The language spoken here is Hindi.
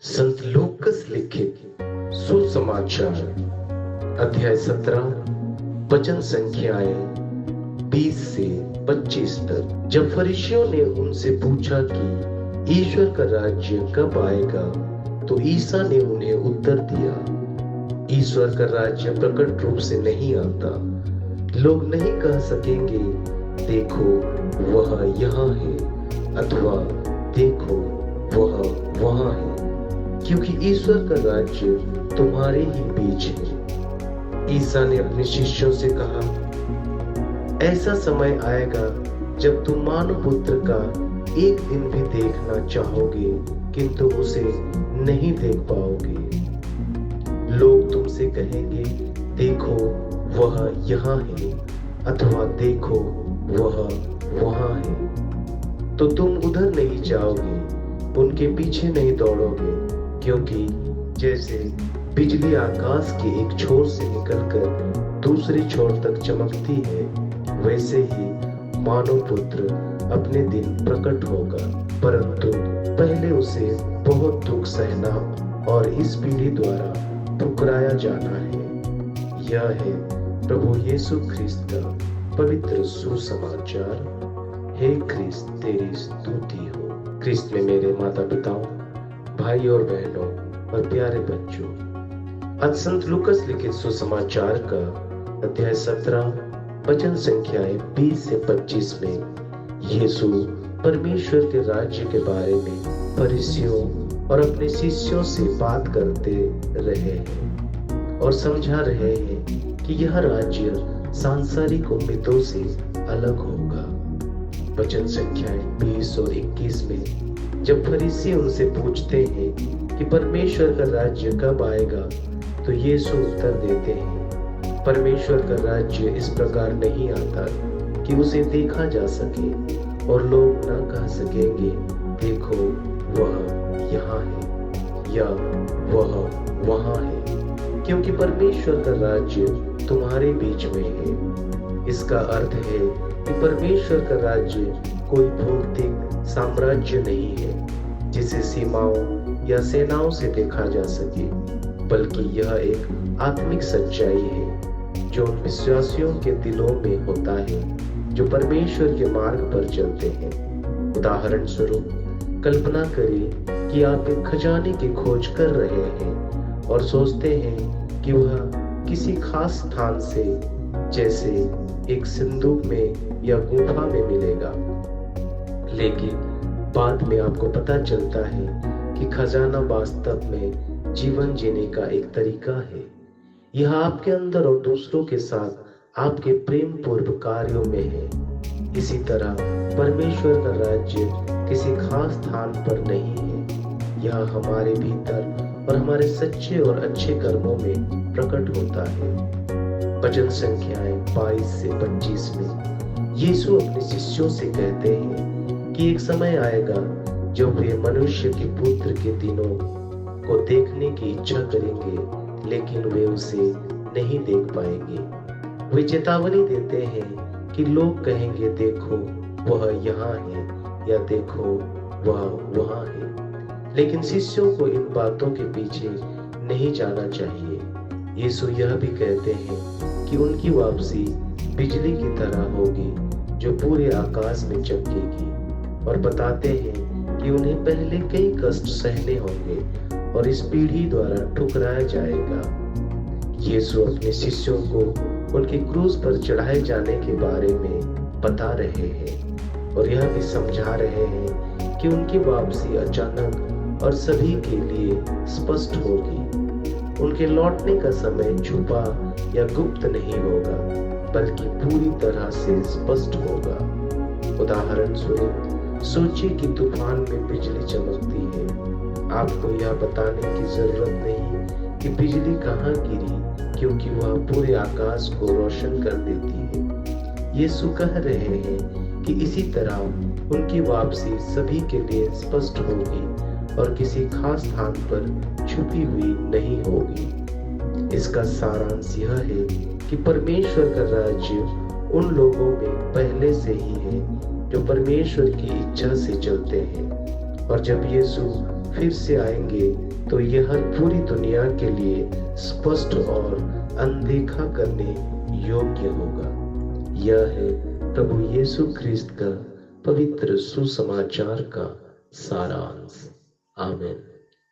संत लूकस लिखित सुसमाचार अध्याय 17 वचन संख्याएं 20 से 25 तक। जब फरीसियों ने उनसे पूछा कि ईश्वर का राज्य कब आएगा, तो ईसा ने उन्हें उत्तर दिया, ईश्वर का राज्य प्रकट रूप से नहीं आता। लोग नहीं कह सकेंगे देखो वह यहाँ है, अथवा देखो वह वहाँ है, क्योंकि ईश्वर का राज्य तुम्हारे ही बीच है। ईसा ने अपने शिष्यों से कहा, ऐसा समय आएगा जब तुम मानव पुत्र का एक दिन भी देखना चाहोगे, किंतु उसे नहीं देख पाओगे। लोग तुमसे कहेंगे देखो वह यहाँ है, अथवा देखो वह वहाँ है, तो तुम उधर नहीं जाओगे, उनके पीछे नहीं दौड़ोगे, क्योंकि जैसे बिजली आकाश के एक छोर से निकलकर दूसरी छोर तक चमकती है, वैसे ही मानव पुत्र अपने दिन प्रकट होगा। परंतु पहले उसे बहुत दुख सहना और इस पीढ़ी द्वारा ठुकराया जाना है। यह है प्रभु यीशु ख्रिस्त का पवित्र सुसमाचार। हे ख्रिस्त, तेरी स्तुति हो। ख्रिस्त में मेरे माता पिताओं, भाई और बहनों और प्यारे बच्चों, आज संत लूकस लिखित सुसमाचार का अध्याय 17 वचन संख्याएं 20 से 25 में यीशु परमेश्वर के राज्य के बारे में फरीसियों और अपने शिष्यों से बात करते रहे हैं और समझा रहे हैं कि यह राज्य सांसारिक उम्मीदों से अलग होगा। वचन संख्याएं 20 और 21 में जब फरीसी उनसे पूछते हैं कि परमेश्वर का राज्य कब आएगा, तो यीशु उत्तर देते हैं, परमेश्वर का राज्य इस प्रकार नहीं आता कि उसे देखा जा सके और लोग न कह सकेंगे देखो वह यहाँ है या वह वहाँ है, क्योंकि परमेश्वर का राज्य तुम्हारे बीच में है। इसका अर्थ है कि परमेश्वर का राज्य कोई भौतिक साम्राज्य नहीं है जिसे सीमाओं या सेनाओं से देखा जा सके, बल्कि यह एक आत्मिक सच्चाई है जो उन विश्वासियों के दिलों में होता है जो परमेश्वर के मार्ग पर चलते हैं। उदाहरण स्वरूप कल्पना करें कि आप एक खजाने की खोज कर रहे हैं और सोचते हैं कि वह किसी खास स्थान से, जैसे एक संदूक में या गुफा में मिलेगा, लेकिन बाद में आपको पता चलता है कि खजाना वास्तव में जीवन जीने का एक तरीका है। यह आपके अंदर और दूसरों के साथ आपके प्रेम पूर्व कार्यों में है। इसी तरह परमेश्वर का राज्य किसी खास स्थान पर नहीं है, यह हमारे भीतर और हमारे सच्चे और अच्छे कर्मों में प्रकट होता है। वचन संख्याएं 22 से 25 में यीशु अपने शिष्यों से कहते हैं कि एक समय आएगा जब वे मनुष्य के पुत्र के दिनों को देखने की इच्छा करेंगे, लेकिन वे उसे नहीं देख पाएंगे। वे चेतावनी देते हैं कि लोग कहेंगे देखो वह यहाँ है या देखो वह वहाँ है, लेकिन शिष्यों को इन बातों के पीछे नहीं जाना चाहिए। यीशु यह भी कहते हैं कि उनकी वापसी बिजली की तरह होगी जो पूरे आकाश में चमकेगी, और बताते हैं कि उन्हें पहले कई कष्ट सहने होंगे और इस पीढ़ी द्वारा ठुकराया जाएगा। यीशु अपने शिष्यों को उनके क्रूस पर चढ़ाए जाने के बारे में बता रहे हैं और यह भी समझा रहे हैं कि उनकी वापसी अचानक और सभी के लिए स्पष्ट होगी। उनके लौटने का समय छुपा या गुप्त नहीं होगा, बल्कि पूरी तरह से स्पष्ट होगा। उदाहरण स्वरूप सोचिए कि तूफान में बिजली चमकती है। आपको यह बताने की जरूरत नहीं कि बिजली कहाँ गिरी, क्योंकि वह पूरे आकाश को रोशन कर देती है। यीशु कह रहे हैं कि इसी तरह उनकी वापसी सभी के लिए स्पष्ट होगी और किसी खास स्थान पर छुपी हुई नहीं होगी। इसका सारांश यह है कि परमेश्वर का राज्य उन लोगों में पहले से ही है जो परमेश्वर की इच्छा से चलते हैं। और जब यीशु फिर से आएंगे तो यह पूरी दुनिया के लिए स्पष्ट और अनदेखा करने योग्य होगा। यह है प्रभु यीशु ख्रिस्त का पवित्र सुसमाचार का सारांश। आमीन।